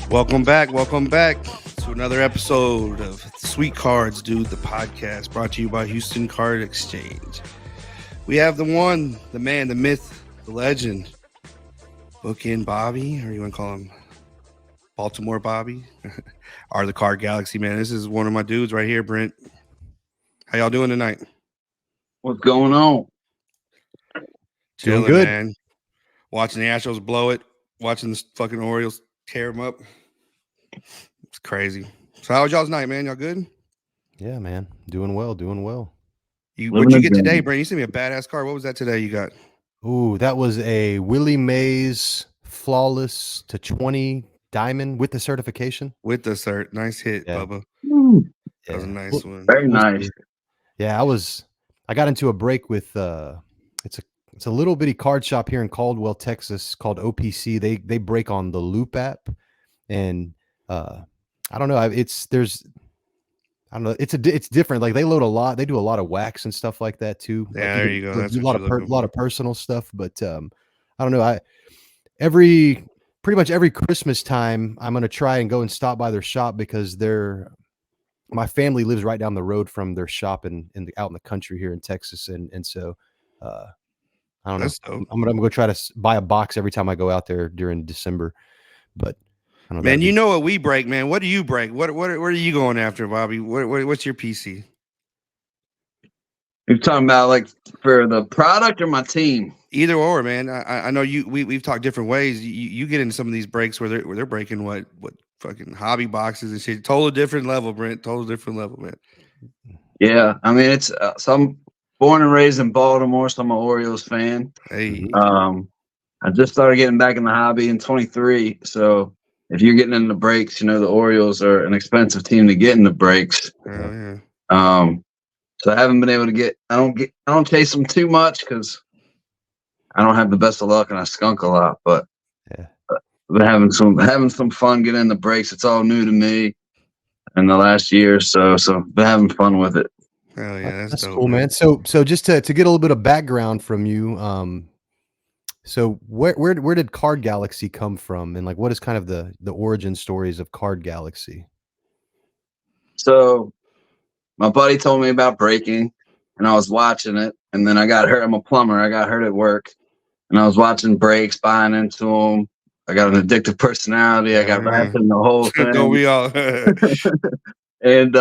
Welcome back to another episode of Sweet Cards, Dude, the podcast brought to you by Houston Card Exchange. We have the one, the man, the myth, the legend, Bookend Bobby, or you want to call him Baltimore Bobby, or the Card Galaxy, man. This is one of my dudes right here, Brent. How y'all doing tonight? What's going on? Chilling, good, man. Watching the Astros blow it, watching the fucking Orioles tear them up. It's crazy. So how was y'all's night, man? Y'all good? Yeah, man. Doing well. What'd you get today, Brent? You sent me a badass card. What was that today you got? Ooh, that was a Willie Mays flawless to 20 diamond with the certification. With the cert. Nice hit, Yeah. Bubba. That was a nice one. Very nice. Yeah, I got into a break with it's a little bitty card shop here in Caldwell, Texas called OPC. They break on the Loop app, and I don't know. It's different. Like they load a lot. They do a lot of wax and stuff like that too. Yeah, like there you go. That's a what lot of personal stuff. But I don't know. Pretty much every Christmas time, I'm gonna try and go and stop by their shop because my family lives right down the road from their shop out in the country here in Texas, and so I don't know. I'm gonna go try to buy a box every time I go out there during December. But I don't know, man, you know what we break, man. What do you break? What are you going after, Bobby? What's your PC? You're talking about like for the product or my team? Either or, man. I know we've talked different ways. You get into some of these breaks where they're breaking what fucking hobby boxes and shit. Total different level, Brent. Total different level, man. Yeah, I mean it's so I'm born and raised in Baltimore, so I'm an Orioles fan. Hey, I just started getting back in the hobby in 23. So if you're getting into breaks, you know the Orioles are an expensive team to get into breaks. yeah. So I haven't been able to get. I don't chase them too much because I don't have the best of luck and I skunk a lot. But Yeah. I've been having some fun getting in the breaks. It's all new to me in the last year or so. So been having fun with it. Hell yeah, that's dope, cool, man. So just to get a little bit of background from you, so where did Card Galaxy come from, and like what is kind of the origin stories of Card Galaxy? So my buddy told me about breaking, and I was watching it, and then I got hurt. I'm a plumber. I got hurt at work, and I was watching breaks, buying into them. I got an addictive personality. I got wrapped in the whole thing. Don't we all? And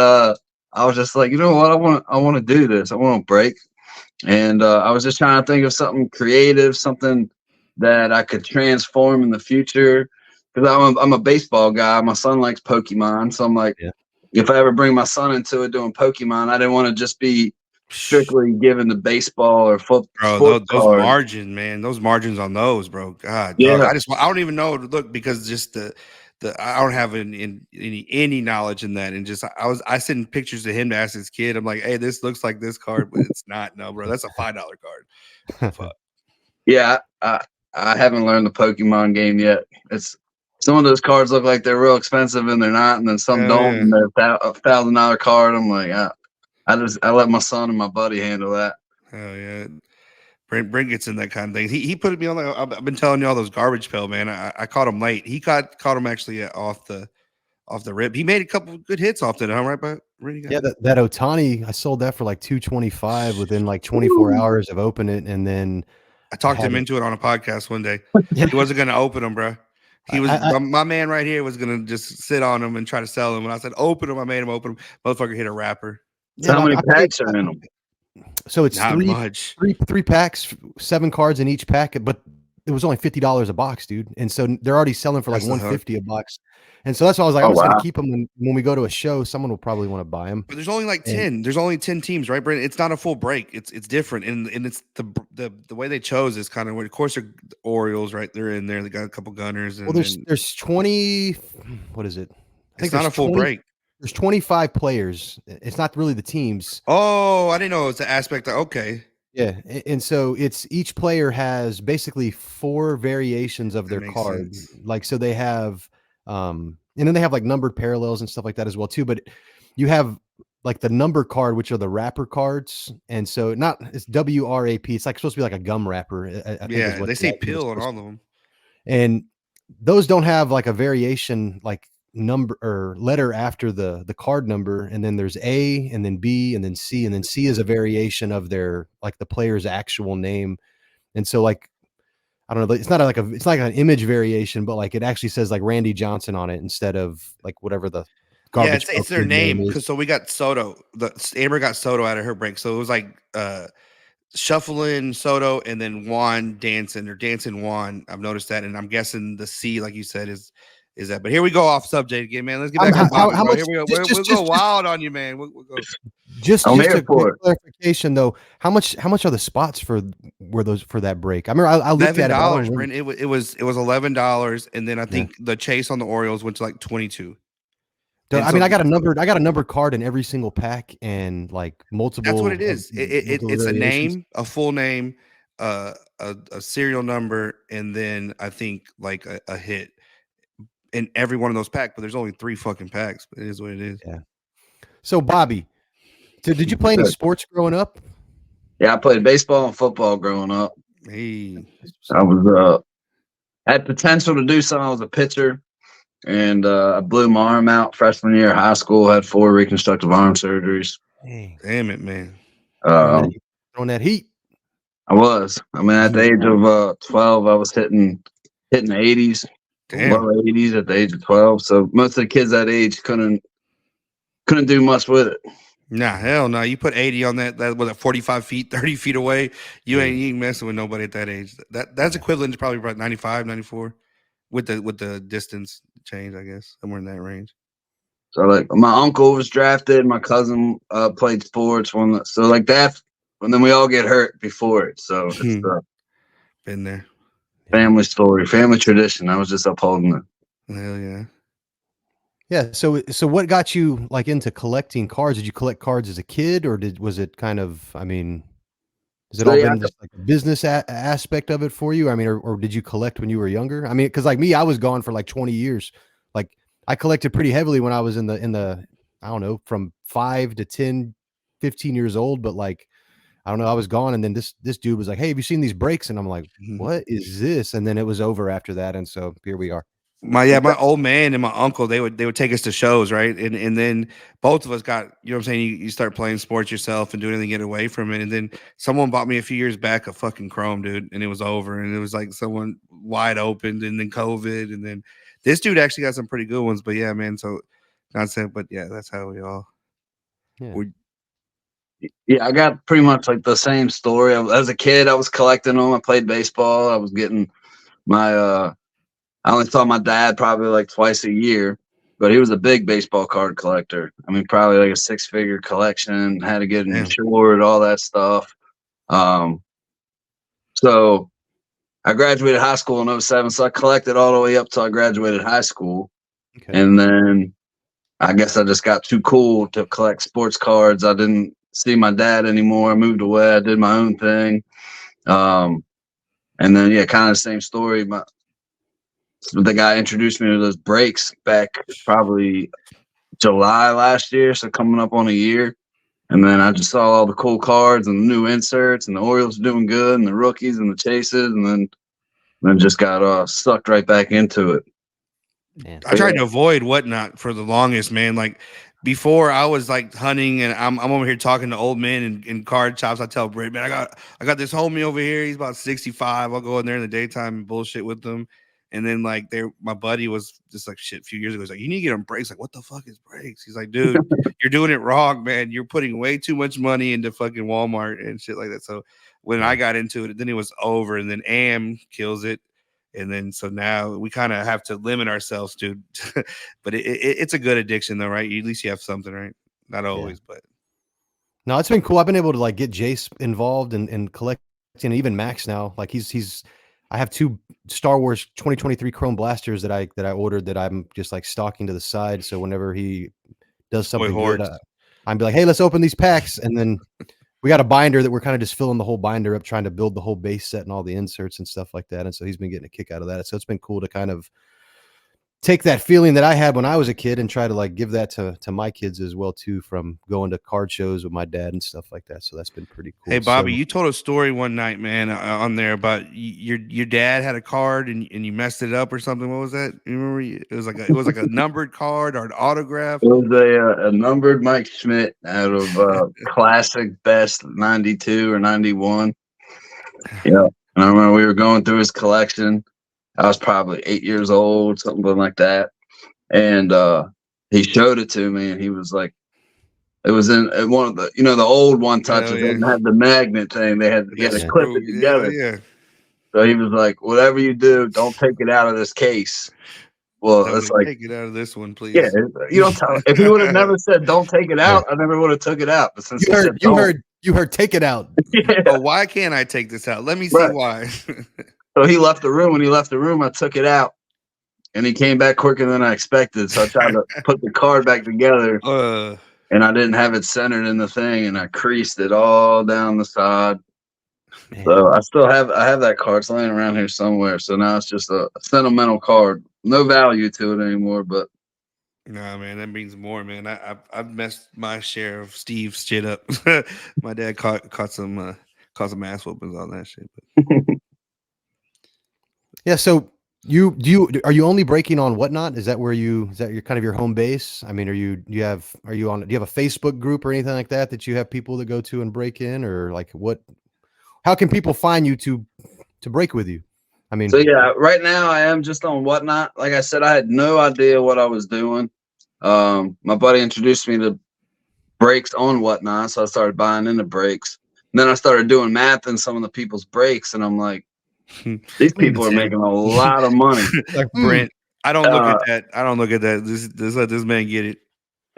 I was just like, you know what? I want to do this. I want to break. And I was just trying to think of something creative, something that I could transform in the future. Because I'm a baseball guy. My son likes Pokemon, so I'm like, if I ever bring my son into it doing Pokemon, I didn't want to just be strictly given the baseball or football. Bro, those margins, man. Those margins on those, bro. God, yeah. Dog, I don't even know. Look, because just the I don't have any knowledge in that, and just I sent pictures to him to ask his kid. I'm like, hey, this looks like this card, but it's not. No, bro, that's a $5 card. Fuck. Yeah, I haven't learned the Pokemon game yet. It's some of those cards look like they're real expensive and they're not, and then some don't. Yeah. And they're a $1,000 card. I'm like, I let my son and my buddy handle that. Hell yeah. Brent gets in that kind of thing. He put me on. I've been telling you all those garbage pail, man. I caught him late. He caught him actually off the rip. He made a couple of good hits off that, huh? Right, but yeah, that Otani, I sold that for like $225 within like 24 hours of opening it, and then I talked him into it on a podcast one day. Yeah. He wasn't going to open them, bro. He was my man right here was going to just sit on them and try to sell them. And I said, open them. I made him open them. Motherfucker hit a wrapper. So how many packs are in them? So it's Not much. Three packs, 7 cards in each pack, but it was only $50 a box, dude. And so they're already selling for like $150 a box. And so that's why I was like, I'm just gonna keep them when we go to a show. Someone will probably want to buy them. But there's only like 10. There's only 10 teams, right, Brent? It's not a full break. It's different, and it's the way they chose is kind of of course they're Orioles, right? They're in there. They got a couple gunners. And, well, there's 20. What is it? I think it's not a full break. There's 25 players. It's not really the teams. Oh, I didn't know it's the aspect of okay. Yeah, and so it's each player has basically 4 variations of their card. Like so they have and then they have like numbered parallels and stuff like that as well too, but you have like the number card, which are the wrapper cards, and so it's WRAP. It's like supposed to be like a gum wrapper. They say pill on all of them. And those don't have like a variation, like number or letter after the card number, and then there's A and then B and then C, and then C is a variation of their like the player's actual name. And so like I don't know, it's not like it's like an image variation, but like it actually says like Randy Johnson on it instead of like whatever the Yeah, garbage pail it's their kid name name is. because so we got Soto. Amber got Soto out of her break, so it was like Shuffling Soto and then Juan Danson or Danson Juan. I've noticed that, and I'm guessing the C, like you said, is that. But here we go off subject again, man. Let's get back on Bobby, How bro. much Here we go. We'll just go wild on you, man. We'll go I'm just here a quick for it. clarification though, how much are the spots for were those for that break? I remember I looked at it, but I don't $11, remember. Brent. It was $11, and then I Yeah. think the chase on the Orioles went to like 22. So, And I mean, so I got a numbered card in every single pack and like that's what multiple it is. multiple It's a variations. name, a full name, a serial number, and then I think like a hit in every one of those packs. But there's only 3 fucking packs. But it is what it is. Yeah. So, Bobby, did you play any sports growing up? Yeah, I played baseball and football growing up. Hey, I was had potential to do something. I was a pitcher, and I blew my arm out freshman year of high school. Had 4 reconstructive arm surgeries. Dang. damn it, man. Um, Throwing that heat. I was. I mean, at the age of 12, I was hitting the 80s, Damn. low 80s at the age of 12. So most of the kids that age couldn't do much with it. Nah, hell no. You put 80 on that was at 45 feet, 30 feet away. You ain't messing with nobody at that age. That's equivalent to probably about 95, 94 with the distance change, I guess. Somewhere in that range. So like my uncle was drafted, my cousin played sports, so like that, and then we all get hurt before it. So it's the Been there. family story, family tradition. I was just upholding it. Hell yeah. Yeah. So what got you like into collecting cards? Did you collect cards as a kid, or was it kind of? I mean, has it So all yeah, been just like a business aspect of it for you? I mean, or did you collect when you were younger? I mean, because like me, I was gone for like 20 years. Like I collected pretty heavily when I was in the I don't know, from 5 to 10, 15 years old. But like I don't know, I was gone, and then this dude was like, "Hey, have you seen these breaks?" And I'm like, "What is this?" And then it was over after that, and so here we are. My old man and my uncle, they would take us to shows, right? And then both of us got, you know what I'm saying, you start playing sports yourself and doing anything to get away from it. And then someone bought me a few years back a fucking Chrome, dude, and it was over. And it was like someone wide open, and then COVID, and then this dude actually got some pretty good ones. But yeah, man, so not saying, but yeah, that's how we all we Yeah, I got pretty much like the same story. As a kid, I was collecting them. I played baseball. I was getting my I only saw my dad probably like twice a year, but he was a big baseball card collector. I mean, probably like a 6-figure collection, had to get damn. insured, all that stuff. So I graduated high school in 07, so I collected all the way up till I graduated high school. Okay. And then I guess I just got too cool to collect sports cards. I didn't see my dad anymore. I moved away. I did my own thing. And then, yeah, kind of the same story. The guy introduced me to those breaks back probably July last year, so coming up on a year. And then I just saw all the cool cards and the new inserts, and the Orioles doing good, and the rookies and the chases, and then just got sucked right back into it. Man. I tried to avoid whatnot for the longest, man. Like before, I was like hunting, and I'm over here talking to old men in card shops. I tell Britt, man, I got this homie over here. He's about 65. I'll go in there in the daytime and bullshit with them. And then like my buddy was just like shit a few years ago. He's like, you need to get him breaks. Like, what the fuck is breaks? He's like, dude, you're doing it wrong, man. You're putting way too much money into fucking Walmart and shit like that. So when I got into it, then it was over. And then Am kills it. And then so now we kind of have to limit ourselves, dude. But it's a good addiction, though, right? At least you have something, right? Not always, but No, it's been cool. I've been able to like get Jace involved and collecting, and even Max now. Like he's I have 2 Star Wars 2023 Chrome blasters that I ordered that I'm just like stocking to the side. So whenever he does something good, I'm be like, hey, let's open these packs. And then we got a binder that we're kind of just filling the whole binder up, trying to build the whole base set and all the inserts and stuff like that. And so he's been getting a kick out of that. So it's been cool to kind of take that feeling that I had when I was a kid and try to like give that to my kids as well too, from going to card shows with my dad and stuff like that. So that's been pretty cool. Hey Bobby, So, you told a story one night, man, on there about your dad had a card and you messed it up or something. What was that? You remember? It was like a numbered card or an autograph. It was a numbered Mike Schmidt out of classic best 92 or 91. Yeah. And I remember we were going through his collection. I was probably 8 years old, something like that. And he showed it to me, and he was like, it was in one of the, the old one touches didn't have the magnet thing. He had to clip it together. Yeah. So he was like, whatever you do, don't take it out of this case. Well, it's like, take it out of this one, please. Yeah, you don't tell. If he would have never said don't take it out, I never would have took it out. But since you heard take it out. Yeah. Oh, why can't I take this out? Let me see why. So he left the room. When he left the room, I took it out, and he came back quicker than I expected. So I tried to put the card back together, and I didn't have it centered in the thing, and I creased it all down the side. Man. So I have that card. It's laying around here somewhere. So now it's just a sentimental card. No value to it anymore, but nah, man, that means more, man. I've messed my share of Steve's shit up. My dad caught some ass whoopings on that shit. But. Yeah. So are you only breaking on Whatnot? Is that your kind of your home base? I mean, do you have a Facebook group or anything like that you have people that go to and break in, or like what? How can people find you to break with you? I mean, so yeah, right now I am just on Whatnot. Like I said, I had no idea what I was doing. My buddy introduced me to breaks on Whatnot, so I started buying into breaks. And then I started doing math in some of the people's breaks, and I'm like, these people are making a lot of money. Like Brent, I don't look at that. I don't look at that. This let this man get it.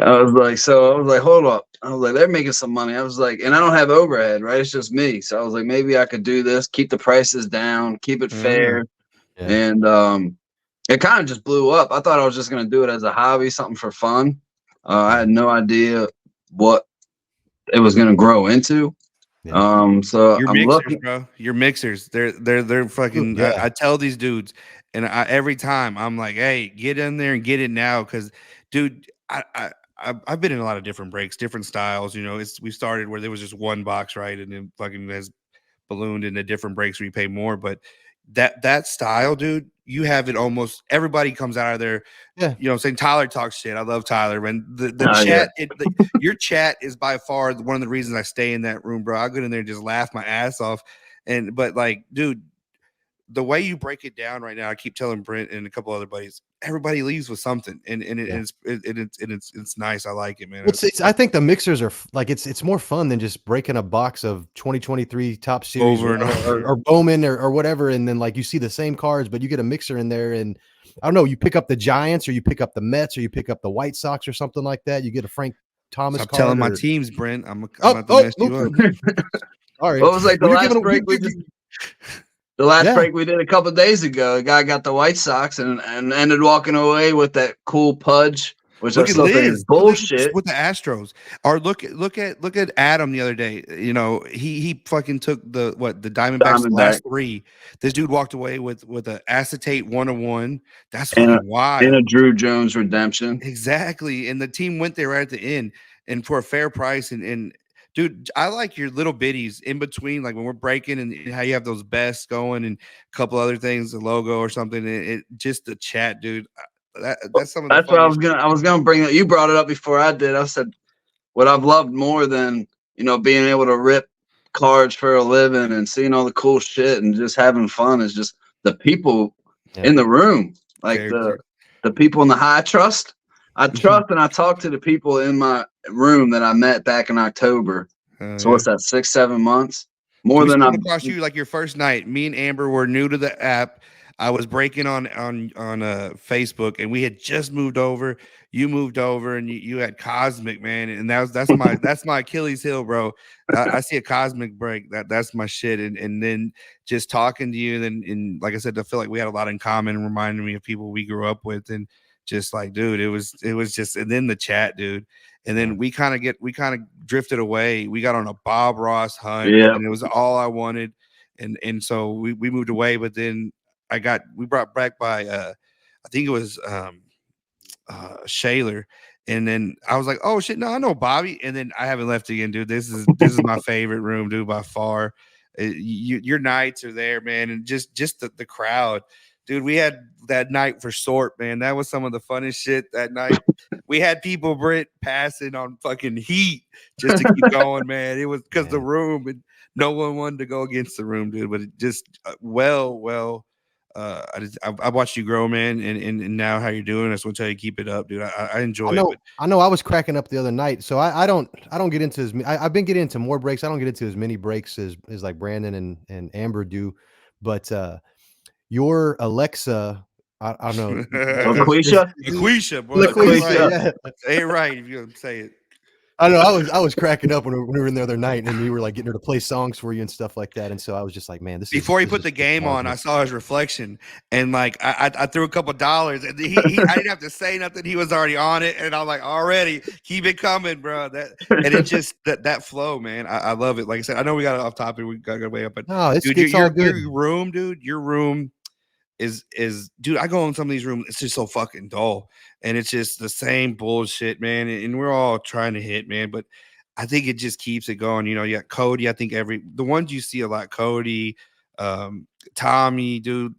I was like, hold up. I was like, they're making some money. I was like, and I don't have overhead, right? It's just me. So I was like, maybe I could do this, keep the prices down, keep it fair. Yeah. And it kind of just blew up. I thought I was just going to do it as a hobby, something for fun. I had no idea what it was going to grow into. Yeah. So your mixers, bro. Your mixers, they're fucking. Yeah. I tell these dudes, and every time I'm like, hey, get in there and get it now, because, dude, I've been in a lot of different breaks, different styles. We started where there was just one box, right, and then fucking has ballooned into different breaks where you pay more. But that style, dude, you have it almost. Everybody comes out of there. Yeah, saying Tyler talks shit. I love Tyler, man. The chat, your chat is by far one of the reasons I stay in that room, bro. I go in there and just laugh my ass off. But like, dude, the way you break it down right now, I keep telling Brent and a couple other buddies, everybody leaves with something, and it's nice. I like it, man. I think the mixers are like it's more fun than just breaking a box of 2023 Top Series or Bowman or whatever, and then like you see the same cards, but you get a mixer in there, and I don't know, you pick up the Giants or you pick up the Mets or you pick up the White Sox or something like that. You get a Frank Thomas. Stop telling my teams, Brent. I'm about to mess you up. All right. What was like the last break we just? The last break we did a couple of days ago, a guy got the White Sox and ended walking away with that cool Pudge, which I still think is bullshit. With the Astros. Or look at Adam the other day. He fucking took the Diamondbacks last three. This dude walked away with an acetate 101. That's fucking wild. And a Drew Jones redemption. Exactly. And the team went there right at the end and for a fair price. And dude, I like your little bitties in between, like when we're breaking and how you have those bests going and a couple other things, the logo or something. It just the chat, dude. That's some of the. That's what I was gonna bring up. You brought it up before I did. I said what I've loved more than being able to rip cards for a living and seeing all the cool shit and just having fun is just the people in the room, like the people in the high trust. I trust and I talk to the people in my room that I met back in October. So what's that, 6-7 months? More than I'm across you. Like your first night, me and Amber were new to the app. I was breaking on Facebook, and we had just moved over. You moved over, and you had Cosmic, man, and that's my Achilles heel, bro. I see a Cosmic break. That's my shit, and then just talking to you, and like I said, I feel like we had a lot in common, and reminding me of people we grew up with, and just like, dude, it was just, and then the chat, dude, and then we kind of drifted away. We got on a Bob Ross hunt, and it was all I wanted, and so we moved away, but then we brought back by I think it was Shaler. And then I was like, "Oh shit, no, I know Bobby." And then I haven't left again, dude. This is my favorite room, dude, by far. Your nights are there, man, and just the crowd, dude. We had that night for short, man. That was some of the funnest shit that night. We had people, Brent, passing on fucking heat just to keep going, man. It was because the Man. room, and no one wanted to go against the room, dude. But it just well. I watched you grow, man, and now how you're doing. I just want to tell you, keep it up, dude. I enjoy it, but I know I was cracking up the other night, so I don't get into I've been getting into more breaks. I don't get into as many breaks as like Brandon and Amber do, but your Alexa, I don't know. Laquisha? Laquisha, bro. Say it LaQuisha, right. Laquisha. yeah. Say it right if you're gonna say it. I know I was cracking up when we were in the other night, and you were like getting her to play songs for you and stuff like that, and so I was just like, man, Before he this put is the game on, I marvelous. saw his reflection, and like I threw a couple dollars, and I didn't have to say nothing. He was already on it, and I'm like, already keep it coming, bro. And it just that flow, man. I love it. Like I said, I know we got off topic, we got way up, but No, dude, it's all good. your room, dude, your room is dude. I go in some of these rooms, it's just so fucking dull, and it's just the same bullshit, man. And we're all trying to hit, man, but I think it just keeps it going. You know, you got Cody. I think the ones you see a lot, Cody, Tommy, dude.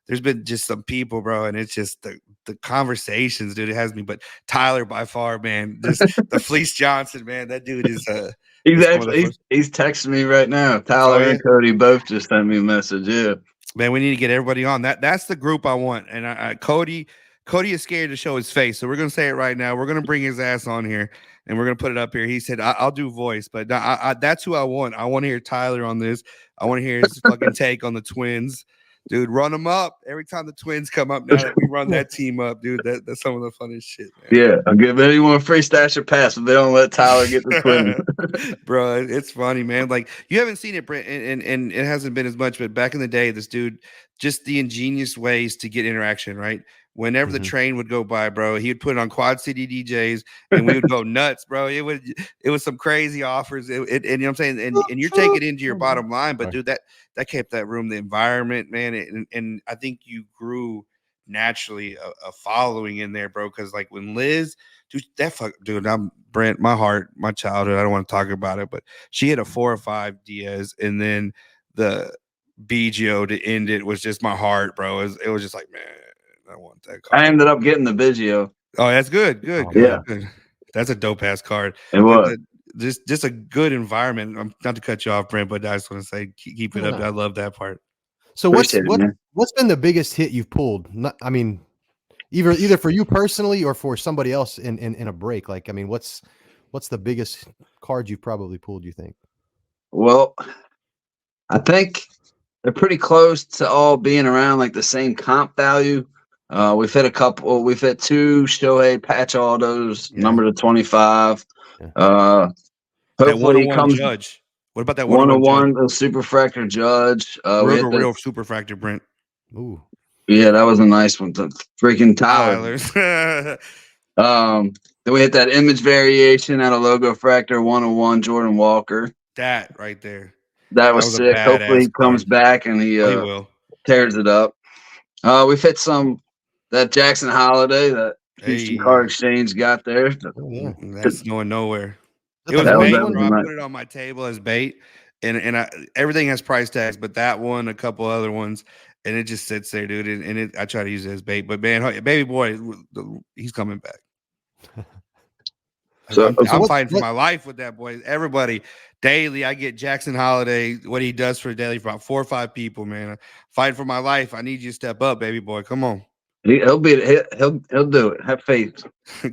There's been just some people, bro, and it's just the conversations, dude. It has me, but Tyler by far, man, just the Fleece Johnson, man. That dude is He's some of the actually first. he's texting me right now. Oh Tyler yeah, and Cody both just sent me a message. Yeah. man, we need to get everybody on. That's the group I want. And Cody is scared to show his face, so we're gonna say it right now. We're gonna bring his ass on here, and we're gonna put it up here. He said, "I'll do voice," but that's who I want. I want to hear Tyler on this. I want to hear his fucking take on the Twins, dude. Run them up every time the Twins come up. Now that we run that team up, dude, that's some of the funniest shit, man. Yeah. I'll give anyone a free stash or pass if they don't let Tyler get the twins. Bro, it's funny, man. Like you haven't seen it, Brent, and it hasn't been as much, but back in the day, this dude, just the ingenious ways to get interaction, right? Whenever the Mhm. train would go by, bro, he would put it on Quad City DJs, and we would go nuts, bro. It was some crazy offers, and you know what I'm saying, and you're taking it into your bottom line, but Sorry. dude, that kept that room, the environment, man, and I think you grew naturally a following in there, bro. Because like when Liz, dude, I'm Brent, my heart, my childhood. I don't want to talk about it, but she had a 4 or 5 Diaz, and then the BGO to end it was just my heart, bro. It was just like, man, I want that I card. ended up getting the Biggio. Oh, that's good, good, Oh, good, Yeah, man. good. That's a dope ass card. it Dude, was. just a good environment. Not to cut you off, Brent, but I just want to say keep it No, up. no. I love that part. So Appreciate it, man. what's been the biggest hit you've pulled? I mean, either for you personally or for somebody else in a break. Like, I mean, what's the biggest card you've probably pulled, you think? Well, I think they're pretty close to all being around like the same comp value. We've hit a couple. We've hit 2 Shohei patch autos, Yeah. number to 25. Yeah. Uh, That hopefully he 101 comes judge. What about that 101 judge? 101, the super fractor judge. We hit the Real super fractor, Brent. Ooh. Yeah, that was a nice one. The freaking Tyler. Tyler's. Then we hit that image variation out of logo fractor 101 Jordan Walker. That right there. That was was a sick. Hopefully badass he comes card. back and he Oh, he will. tears it up. We've hit that Jackson Holiday that Houston Hey. Card Exchange got there. Oh, yeah. That's going nowhere. Is It that was the That was Nike bait, one? bro. I nice. put it on my table as bait, and everything has price tags, but that one, a couple other ones, and it just sits there, dude. And I try to use it as bait, but man, baby boy, he's coming back. So I'm what fighting for my life with that boy. Everybody daily, I get Jackson Holiday, what he does for daily for about 4 or 5 people, man. Fighting for my life. I need you to step up, baby boy. Come on. he'll do it. Have faith.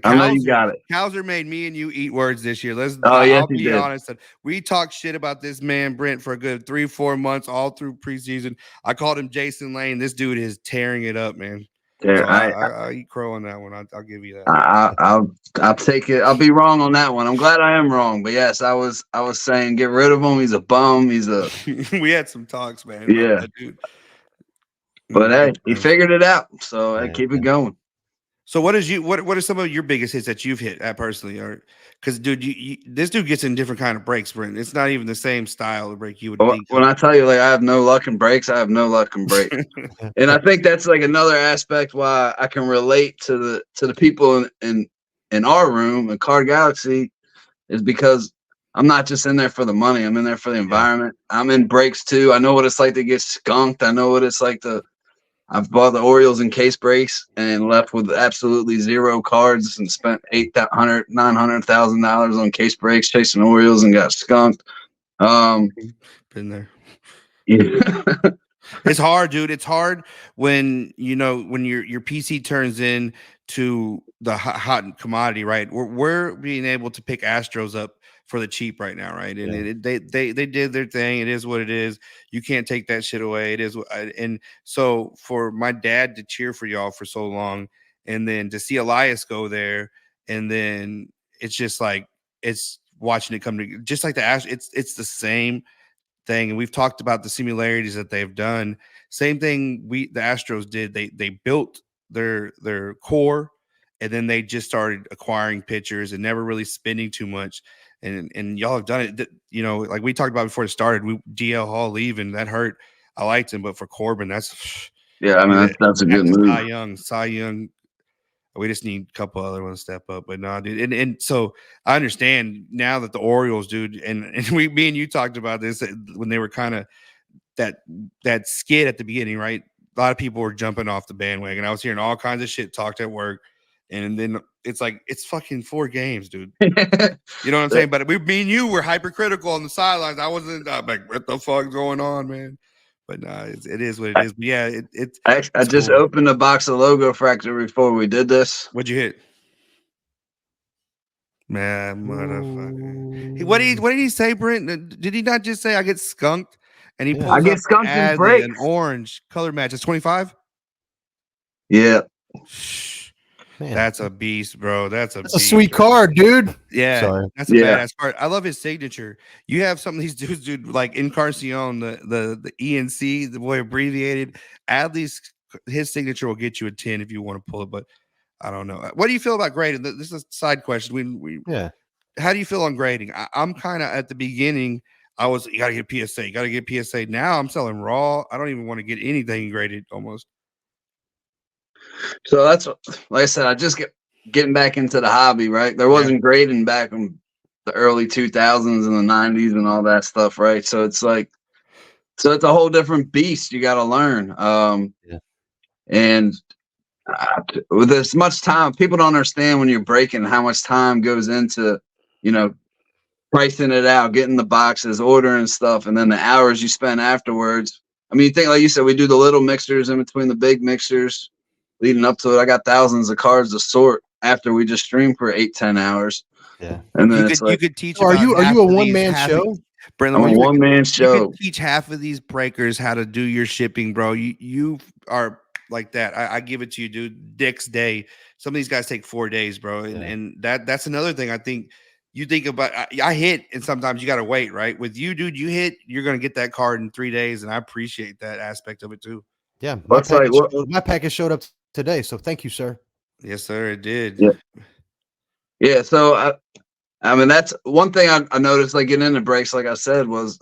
I know you got it. Kowser made me and you eat words this year. Oh, yes, I'll he be did. honest. We talked shit about this man, Brent, for a good 3-4 months, all through preseason. I called him Jason Lane. This dude is tearing it up, man. There, So I eat crow on that one. I'll give you that. I'll take it. I'll be wrong on that one. I'm glad I am wrong. But yes, I was saying get rid of him. He's a bum. He's a We had some talks, man. Yeah. That dude. But hey, he Man. figured it out. So Yeah, keep yeah. it going. So what are some of your biggest hits that you've hit personally? Or because dude, this dude gets in different kind of breaks, Brent. It's not even the same style of break you would think When of. I tell you, like, I have no luck in breaks, I have no luck in breaks. And I think that's like another aspect why I can relate to the people in our room in Card Galaxy is because I'm not just in there for the money. I'm in there for the Yeah. environment. I'm in breaks too. I know what it's like to get skunked. I know what it's like to. I've bought the Orioles in case breaks and left with absolutely zero cards and spent $900,000 on case breaks chasing Orioles and got skunked. Been there. Yeah. It's hard, dude. It's hard when when your PC turns in to the hot commodity, right? We're being able to pick Astros up for the cheap right now, right? And Yeah. they did their thing. It is what it is. You can't take that shit away. It is, and so for my dad to cheer for y'all for so long, and then to see Elias go there, and then it's just like it's watching it come to just like the Astros. It's the same thing, and we've talked about the similarities that they've done. Same thing the Astros did. They built their core, and then they just started acquiring pitchers and never really spending too much. And y'all have done it. Like we talked about before it started. DL Hall leaving, that hurt. I liked him, but for Corbin, that's Yeah, I mean that's a back good to move. Cy Young. We just need a couple other ones to step up, but no, dude. And so I understand now that the Orioles, dude, and me and you talked about this when they were kind of that skid at the beginning, right? A lot of people were jumping off the bandwagon. I was hearing all kinds of shit talked at work, and then it's like it's fucking 4 games, dude. You know what I'm saying? But me and you were hypercritical on the sidelines. I wasn't like, what the fuck's going on, man? But no, it is what it is. But yeah, I it's just cool. opened a box of Logo Fractor before we did this. What'd you hit? Man, motherfucker. What did he say, Brent? Did he not just say I get skunked? And he Yeah. I pulls get up an skunked in Adley, an breaks. orange color match. It's 25. Yeah. Man, That's a beast, bro. That's a that's a beast. sweet card, dude. Yeah, Sorry. that's a Yeah. badass card. I love his signature. You have some of these dudes, dude, like Encarnacion, the ENC, the boy abbreviated. Adley's his signature will get you a 10 if you want to pull it, but I don't know. What do you feel about grading? This is a side question. Yeah. How do you feel on grading? I'm kind of at the beginning. You got to get PSA. You got to get PSA. Now I'm selling raw. I don't even want to get anything graded almost. So that's like I said. I just getting back into the hobby. Right, there Yeah. wasn't grading back in the early 2000s and the 90s and all that stuff. Right, so it's like it's a whole different beast. You got to learn. Yeah. And with as much time, people don't understand when you're breaking how much time goes into, you know, pricing it out, getting the boxes, ordering stuff, and then the hours you spend afterwards. I mean, you think like you said, we do the little mixers in between the big mixers leading up to it. I got thousands of cards to sort after we just stream for 8-10 hours. Yeah. And then You it's like could teach So are about you half a of one these man show? Brandon, I'm a 1 second. one man You could show. teach half of these breakers how to do your shipping, bro. You are like that. I give it to you, dude. Dick's day. Some of these guys take 4 days, bro. And Yeah. and that's another thing. I think you think about I hit, and sometimes you gotta wait, right? With you, dude, you hit, you're gonna get that card in 3 days, and I appreciate that aspect of it too. Yeah. What's like what? My package showed up today, so thank you, sir. Yes, sir, it did. Yeah, yeah. So I mean, that's one thing I noticed. Like getting into breaks, like I said, was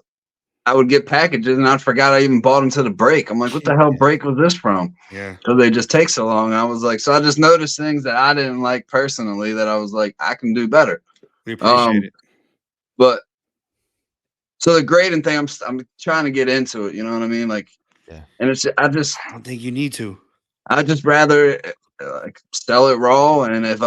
I would get packages and I forgot I even bought them to the break. I'm like, what the hell break was this from? Yeah. Because they just take so long. I was like, so I just noticed things that I didn't like personally that I was like, I can do better. We appreciate it. But so the grading thing, I'm trying to get into it. You know what I mean? Like, Yeah. and it's I don't think you need to. I just rather like sell it raw. And if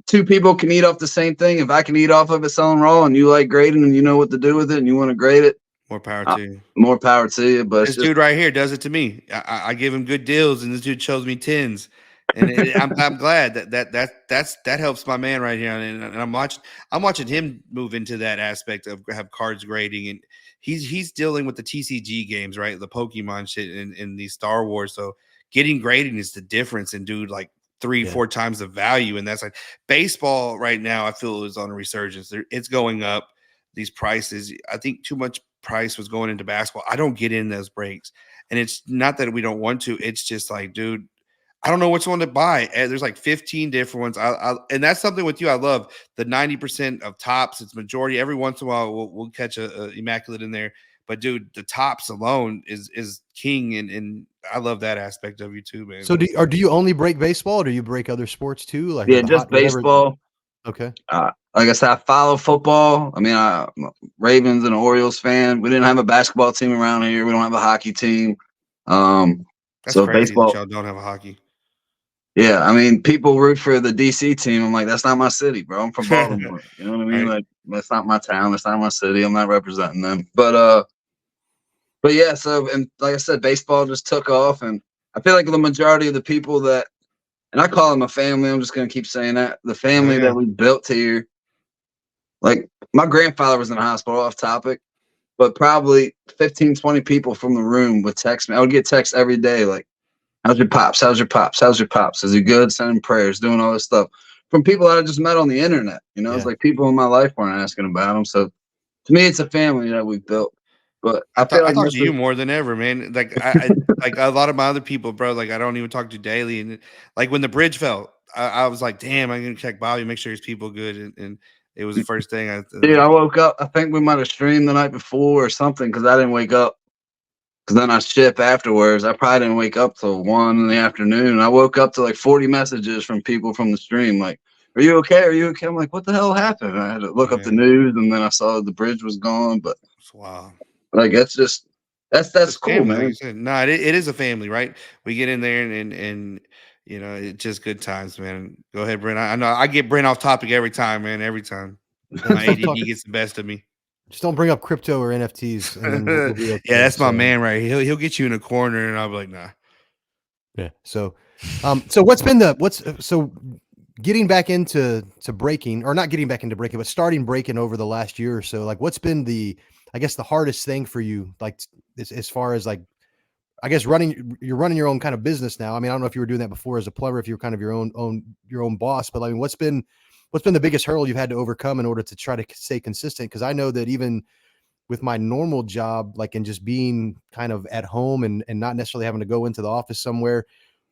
2 people can eat off the same thing, if I can eat off of it selling raw, and you like grading and you know what to do with it and you want to grade it, More power to you. more power to you. But it's This just dude right here does it to me. I give him good deals, and this dude shows me 10s, and I'm glad that helps my man right here. And I'm watching him move into that aspect of have cards grading, and he's dealing with the TCG games, right? The Pokemon shit and the Star Wars. So getting grading is the difference, and dude, like 3-4 times the value, and that's like baseball right now. I feel is on a resurgence. It's going up. These prices, I think too much price was going into basketball. I don't get in those breaks. And it's not that we don't want to. It's just like, dude, I don't know which one to buy. There's like 15 different ones. And that's something with you. I love the 90% of tops. It's majority. Every once in a while, we'll catch a immaculate in there. But dude, the tops alone is king, and I love that aspect of you too, man. So do you only break baseball, or do you break other sports too? Like Yeah, the just hot whatever. baseball. Okay. Like I said, I follow football. I mean, I'm a Ravens and Orioles fan. We didn't have a basketball team around here. We don't have a hockey team. That's So crazy that baseball. y'all don't have a hockey. Yeah, I mean, people root for the DC team. I'm like, that's not my city, bro. I'm from Baltimore. You know what I mean? Right. Like, that's not my town. That's not my city. I'm not representing them. But yeah. So, and like I said, baseball just took off, and I feel like the majority of the people that, and I call them a family. I'm just gonna keep saying that the Oh family yeah. that we built here. Like my grandfather was in the hospital, off topic, but probably 15, 20 people from the room would text me. I would get texts every day, like, how's your pops? How's your pops? How's your pops? Is he good? Sending prayers, doing all this stuff from people that I just met on the internet. You know, it's Yeah. like people in my life weren't asking about them. So to me, it's a family that we built. But I I feel I like talk to you mostly, more than ever, man. Like I like a lot of my other people, bro. Like I don't even talk to daily. And like when the bridge fell, I was like, damn, I'm gonna check Bobby, make sure his people good. And it was the first thing I was dude, like, I woke up. I think we might have streamed the night before or something because I didn't wake up. Because then I ship afterwards. I probably didn't wake up till 1 in the afternoon. I woke up to like 40 messages from people from the stream, like, "Are you okay? Are you okay?" I'm like, "What the hell happened?" I had to look up the man, news, and then I saw the bridge was gone. But wow. like, it's just that's It's cool, family, like you man. said. No, it is a family, right? We get in there and you know, it's just good times, man. Go ahead, Brent. I know I get Brent off topic every time, man. Every time. Yeah, My ADD gets the best of me. just don't bring up crypto or NFTs, and then we'll be Yeah, okay. that's my So man, right? He'll get you in a corner, and I'll be like, nah. yeah. So what's been so getting back into breaking, or not getting back into breaking, but starting breaking over the last year or so? Like, what's been I guess the hardest thing for you, like as far as like, I guess you're running your own kind of business now. I mean, I don't know if you were doing that before as a plumber, if you were kind of your own boss, but I mean, what's been the biggest hurdle you've had to overcome in order to try to stay consistent? Because I know that even with my normal job, like, and just being kind of at home and not necessarily having to go into the office somewhere,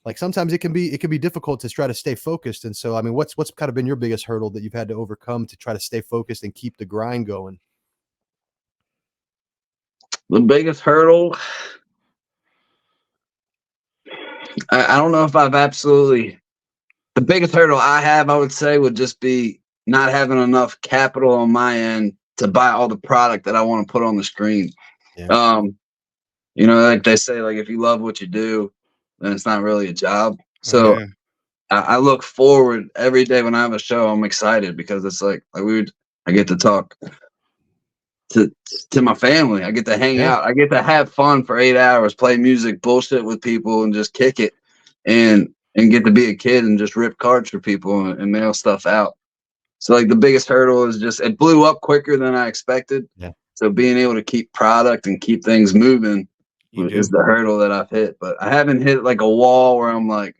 like sometimes it can be difficult to try to stay focused. And so, I mean, what's kind of been your biggest hurdle that you've had to overcome to try to stay focused and keep the grind going? The biggest hurdle, I don't know if I've absolutely. The biggest hurdle I have, I would say, would just be not having enough capital on my end to buy all the product that I want to put on the screen. Yeah. Um, You know, like they say, like if you love what you do, then it's not really a job. Oh So yeah. I look forward every day when I have a show. I'm excited because it's like I get to talk to my family. I get to hang Yeah. out. I get to have fun for 8 hours, play music, bullshit with people, and just kick it, and get to be a kid and just rip cards for people and mail stuff out. So like the biggest hurdle is just it blew up quicker than I expected. Yeah. So being able to keep product and keep things moving You is do. the hurdle that I've hit. But I haven't hit like a wall where I'm like,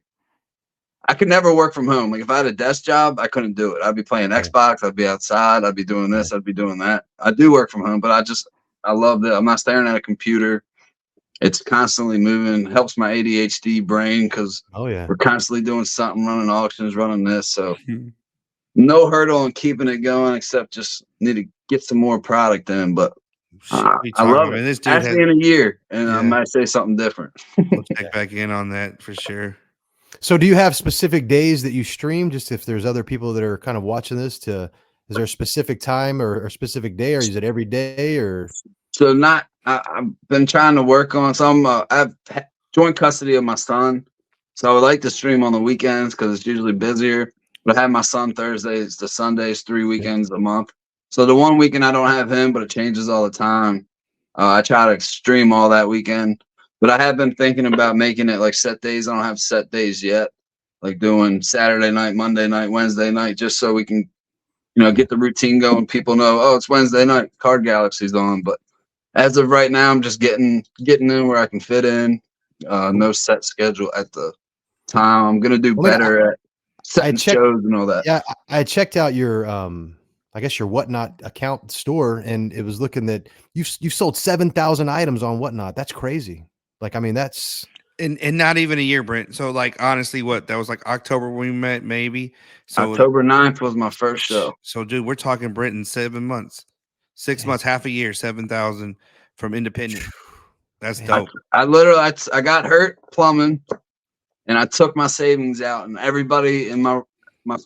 I could never work from home. Like if I had a desk job, I couldn't do it. I'd be playing Yeah. Xbox, I'd be outside, I'd be doing Yeah. this, I'd be doing that. I do work from home, but I love that. I'm not staring at a computer. It's constantly moving, helps my ADHD brain because Oh yeah. we're constantly doing something, running auctions, running this. So no hurdle in keeping it going except just need to get some more product in. But Shit, what are you I talking love about, it. man? This dude Ask has me in a year, and I yeah. might say something different. We'll check Yeah. back in on that for sure. So do you have specific days that you stream? Just if there's other people that are kind of watching this, is there a specific time or specific day, or is it every day or? So I've been trying to work on some. I've joint custody of my son, so I would like to stream on the weekends because it's usually busier. But I have my son Thursdays to Sundays, 3 weekends a month. So the one weekend I don't have him, but it changes all the time. I try to stream all that weekend. But I have been thinking about making it like set days. I don't have set days yet, like doing Saturday night, Monday night, Wednesday night, just so we can, get the routine going. People know, oh, it's Wednesday night, Card Galaxy's on. But as of right now, I'm just getting in where I can fit in. No set schedule at the time. I'm gonna do I mean, better at I setting checked. shows and all that. Yeah, I checked out your I guess your Whatnot account store, and it was looking that you've sold 7,000 items on Whatnot. That's crazy. Like, I mean, that's And not even a year, Brent. So like honestly, what that was like October when we met, maybe. So October 9th was my first show. so dude, we're talking Brent in 7 months, 6 months, half a year, 7,000 from independent. That's Man. dope. I literally I got hurt plumbing, and I took my savings out, and everybody in my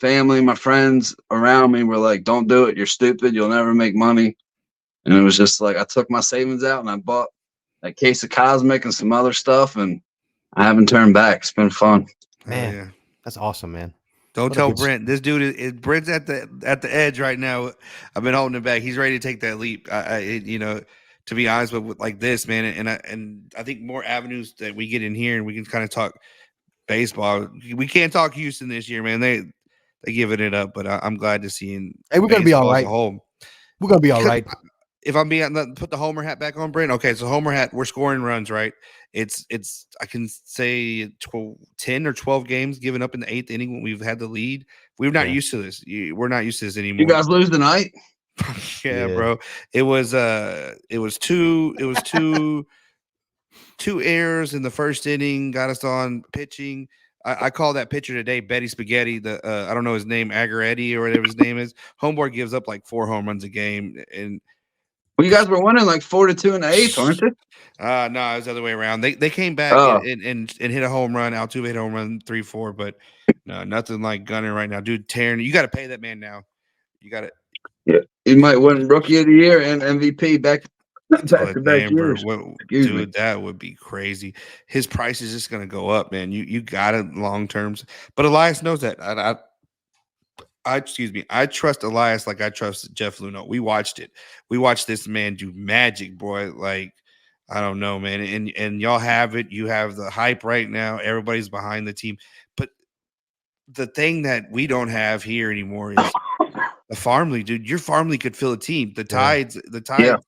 family, my friends around me were like, "Don't do it. You're stupid. You'll never make money." And it was just like I took my savings out and I bought a case of Cosmic and some other stuff, and I haven't turned back. It's been fun. Hell Man, yeah. that's awesome, man. Don't What a tell good Brent. This dude is Brent's at the edge right now. I've been holding him back. He's ready to take that leap. To be honest with like this, man, and I think more avenues that we get in here and we can kind of talk baseball. We can't talk Houston this year, man. They giving it up, but I'm glad to see in Hey, we're gonna be all baseball as right. a whole. We're gonna be all right. If I'm being put the homer hat back on, Brent. Okay, so homer hat, we're scoring runs, right? It's I can say 10 or 12 games given up in the eighth inning when we've had the lead. We're not Yeah. used to this. We're not used to this You anymore. guys lose tonight? Yeah, Yeah. bro. It was two errors in the first inning, got us on pitching. I call that pitcher today Betty Spaghetti. I don't know his name, Agaretti or whatever his name is. Homeboy gives up like 4 home runs a game, and Well, you guys were winning like 4-2 in the eighth, weren't you? no, it was the other way around. They came back Oh, and hit a home run. Altuve hit a home run 3-4, but no, nothing like Gunner right now, dude. Tearing, you got to pay that man now. You got to. yeah. You might win Rookie of the Year and MVP back Oh, to back damn, bro. years. Excuse me. Dude, that would be crazy. His price is just gonna go up, man. You got it long terms, but Elias knows that. Excuse me. I trust Elias like I trust Jeff Luno. We watched it. We watched this man do magic, boy. Like I don't know, man. And y'all have it. You have the hype right now. Everybody's behind the team, but the thing that we don't have here anymore is a farm league, dude. Your farm league could fill a team. The tide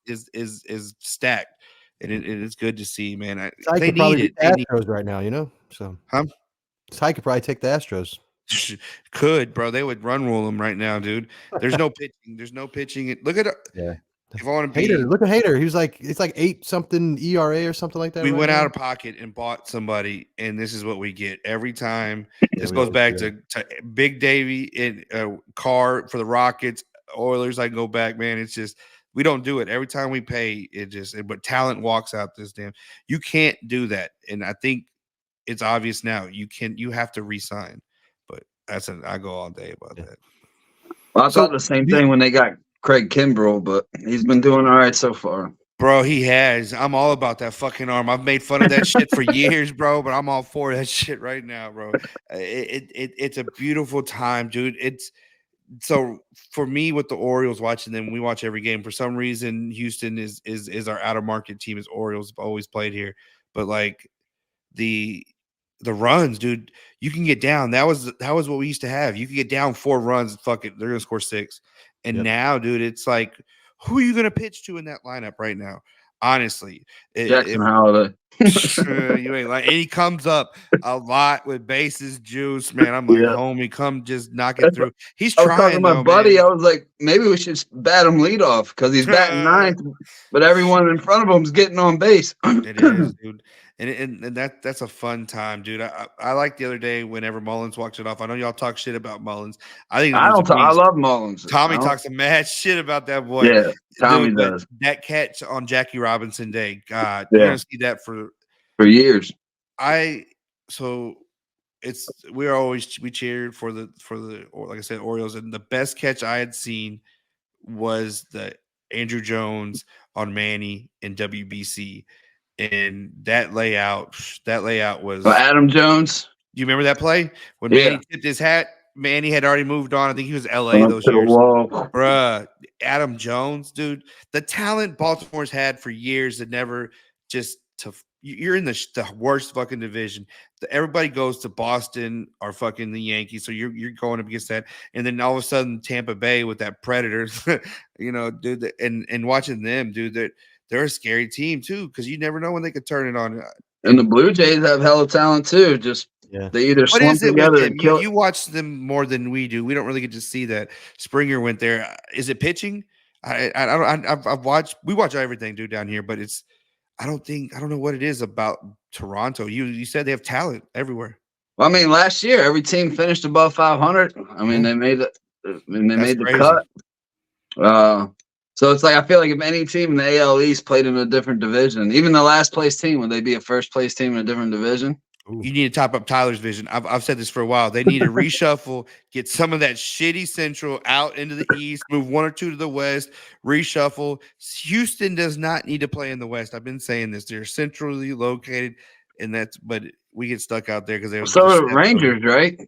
is stacked, and it is good to see, man. Ty They could probably need beat it. the They need, Astros right now, So huh? Ty could probably take the Astros. Could, bro. They would run rule them right now, dude. There's no pitching. There's no pitching. Look at Yeah. if I want to Hater, be. look at Hater. He was like, it's like 8 something ERA or something like that. We right went now. out of pocket and bought somebody, and this is what we get every time. Yeah, This we goes always back do. to Big Davy in Carr for the Rockets, Oilers. I can go back, man. It's just we don't do it every time we pay. But talent walks out this damn. You can't do that, and I think it's obvious now. You have to resign, but I go all day about that. Well, I So thought the same thing when they got Craig Kimbrell, but he's been doing all right so far. Bro, he has. I'm all about that fucking arm. I've made fun of that shit for years, bro, but I'm all for that shit right now, bro. It's a beautiful time, dude. It's so for me with the Orioles watching them, we watch every game. For some reason, Houston is our out of market team. Is Orioles always played here, but like the the runs, dude, you can get down. That was what we used to have. You could get down 4 runs. Fuck it, they're gonna score 6. And Yep. now, dude, it's like, who are you gonna pitch to in that lineup right now? Honestly, Jackson if Holiday. you ain't like, and he comes up a lot with bases juice, man. I'm like, Yeah. homie, come just knock it through. He's I was talking to trying my though, buddy. man. I was like, maybe we should bat him leadoff because he's batting ninth, but everyone in front of him's getting on base. It is, dude, and that's a fun time, dude. I like the other day whenever Mullins walked it off. I know y'all talk shit about Mullins. I think the I dude's a don't. I beast. love Mullins. Tommy talks some mad shit about that boy, Yeah, Tommy dude. But does that catch on Jackie Robinson Day, God, Yeah. you're gonna see that for years. so we cheered for the or like I said Orioles, and the best catch I had seen was the Andrew Jones on Manny in WBC, and that layout was. Well, Adam Jones. Do you remember that play when Yeah. Manny tipped his hat? Manny had already moved on. I think he was LA Went up those to the years. wall. Bruh, Adam Jones, dude, the talent Baltimore's had for years that never just to you're in the worst fucking division. Everybody goes to Boston or fucking the Yankees, so you're going up against that, and then all of a sudden Tampa Bay with that Predators, dude, and watching them, dude, they're a scary team too because you never know when they could turn it on. And the Blue Jays have hella talent too. Just they either What slump is it with together them? and kill it. You watch them more than we do. We don't really get to see that. Springer went there. Is it pitching? I don't. I've watched. We watch everything, dude, down here. But I don't know what it is about Toronto. You said they have talent everywhere. Well, I mean, last year every team finished above 500. I mean, Yeah. they made it. I mean, they That's made the crazy. cut. Uh, so it's like I feel like if any team in the AL East played in a different division, even the last place team, would they be a first place team in a different division? Ooh, You need to top up Tyler's vision. I've said this for a while. They need to reshuffle, get some of that shitty Central out into the East, move one or two to the West, reshuffle. Houston does not need to play in the West. I've been saying this. They're centrally located, and but we get stuck out there because they're So just the Rangers, right?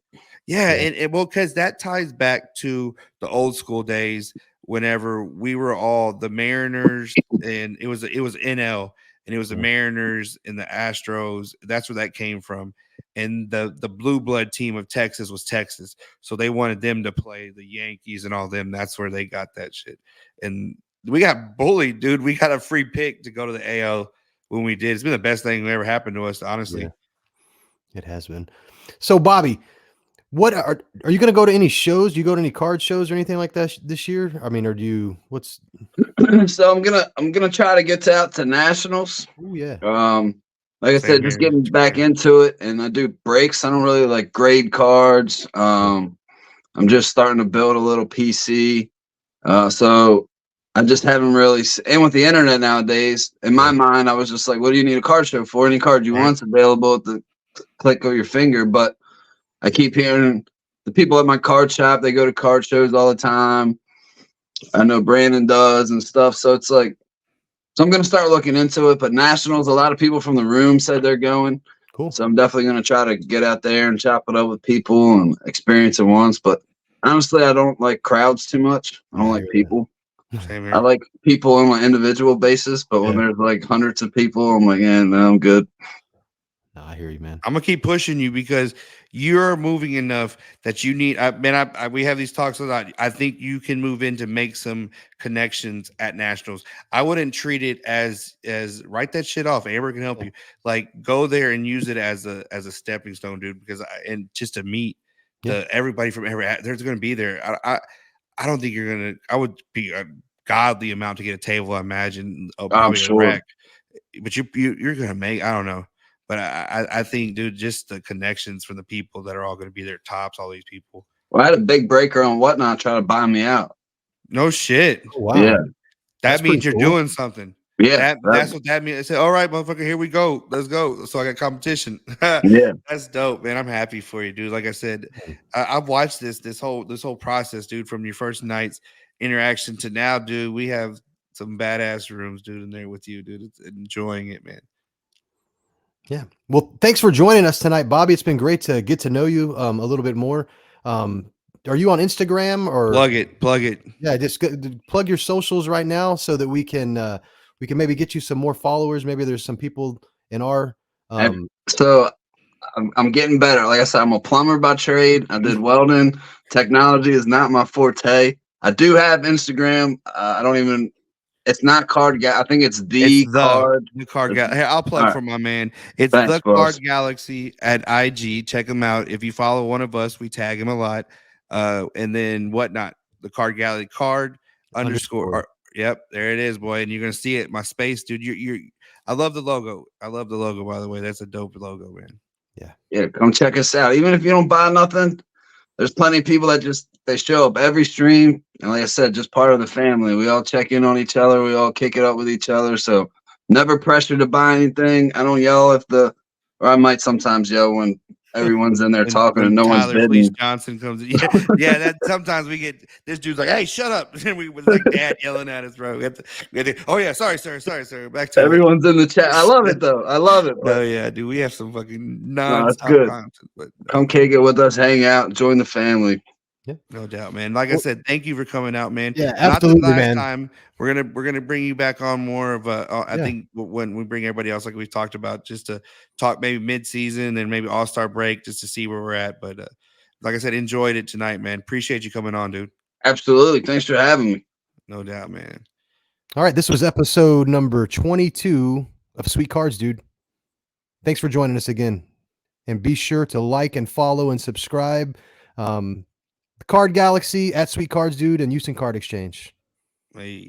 yeah, yeah, and well, because that ties back to the old school days whenever we were all the Mariners, and it was NL, and it was the yeah. Mariners and the Astros. That's where that came from. And the blue blood team of Texas was Texas, so they wanted them to play the Yankees and all them. That's where they got that shit. And we got bullied, dude. We got a free pick to go to the AL when we did. It's been the best thing that ever happened to us, Yeah, honestly. it has been. So, Bobby, what are you going to go to any shows? Do you go to any card shows or anything like that this year? I mean, or do you? What's? So I'm gonna try to get out to nationals. Oh yeah, Um, like I Same said, just here. getting back into it, and I do breaks. I don't really like grade cards. I'm just starting to build a little PC. So I just haven't really. And with the internet nowadays, in my yeah, mind, I was just like, "What do you need a card show for? Any card you Right. want's available at the click of your finger." But I keep hearing the people at my card shop. They go to card shows all the time. I know Brandon does and stuff. So it's like, so I'm going to start looking into it. But nationals, a lot of people from the room said they're going. cool. So I'm definitely going to try to get out there and chop it up with people and experience it once. But honestly, I don't like crowds too much. I don't I like hear people. that. Same I here. like people on an individual basis. But when Yeah, there's like hundreds of people, I'm like, yeah, no, I'm good. no, I hear you, man. I'm gonna keep pushing you because you're moving enough that you need. We have these talks a lot. I think you can move in to make some connections at nationals. I wouldn't treat it as write that shit off. Amber can help Yeah, you. Like go there and use it as a stepping stone, dude. And just to meet yeah, everybody from there's gonna be there. I don't think you're gonna. I would be a godly amount to get a table. I imagine I'm probably a sure. rack, but you're gonna make. I don't know. But I think, dude, just the connections from the people that are all going to be there, tops, all these people. Well, I had a big breaker on Whatnot try to buy me out. No shit. oh Yeah. wow, that's That pretty means you're cool. doing something. Yeah. That's what that means. I said, all right, motherfucker, here we go. Let's go. So I got competition. Yeah. That's dope, man. I'm happy for you, dude. Like I said, I've watched this whole process, dude, from your first night's interaction to now, dude. We have some badass rooms, dude, in there with you, dude. It's enjoying it, man. Yeah. Well, thanks for joining us tonight, Bobby. It's been great to get to know you a little bit more. Um, are you on Instagram or Plug it. yeah, just plug your socials right now so that we can maybe get you some more followers. Maybe there's some people in our And um so I'm getting better. Like I said, I'm a plumber by trade. I did welding. Technology is not my forte. I do have Instagram. I don't even. It's not card. I think it's It's the card. the card It's, gal. Hey, I'll all plug right. for my man. It's Thanks, the boss. Card Galaxy at IG. Check him out. If you follow one of us, we tag him a lot. And then whatnot. The Card Galaxy card underscore. underscore. Yep, there it is, boy. And you're gonna see it. My space, dude. You're. I love the logo. I love the logo. By the way, that's a dope logo, man. Yeah. Yeah, come check us out. Even if you don't buy nothing, there's plenty of people that just they show up every stream. And like I said, just part of the family. We all check in on each other. We all kick it up with each other. So never pressure to buy anything. I don't yell or I might sometimes yell when everyone's in there talking and When no one's Tyler Fleece bidding. Johnson comes in. Yeah, yeah, that sometimes we get this dude's like, hey, shut up. And we was like dad yelling at us, bro. Oh yeah, sorry, sir. Back to it. Everyone's in the chat. I love it though. I love it. No, But yeah, dude, we have some fucking no, it's non-stop good. content, but Come kick it with us, hang out, join the family. Yeah. no doubt, man. Like I Well, said, thank you for coming out, man. yeah, Not the absolutely, last man. time. We're gonna bring you back on more of a. I Yeah. think when we bring everybody else, like we've talked about, just to talk maybe mid-season and maybe All-Star break, just to see where we're at. But like I said, enjoyed it tonight, man. Appreciate you coming on, dude. Absolutely. Thanks for having me. No doubt, man. All right, this was episode number 22 of Sweet Cards, dude. Thanks for joining us again. And be sure to like and follow and subscribe. The Card Galaxy at Sweet Cards, dude, and Houston Card Exchange. Hey.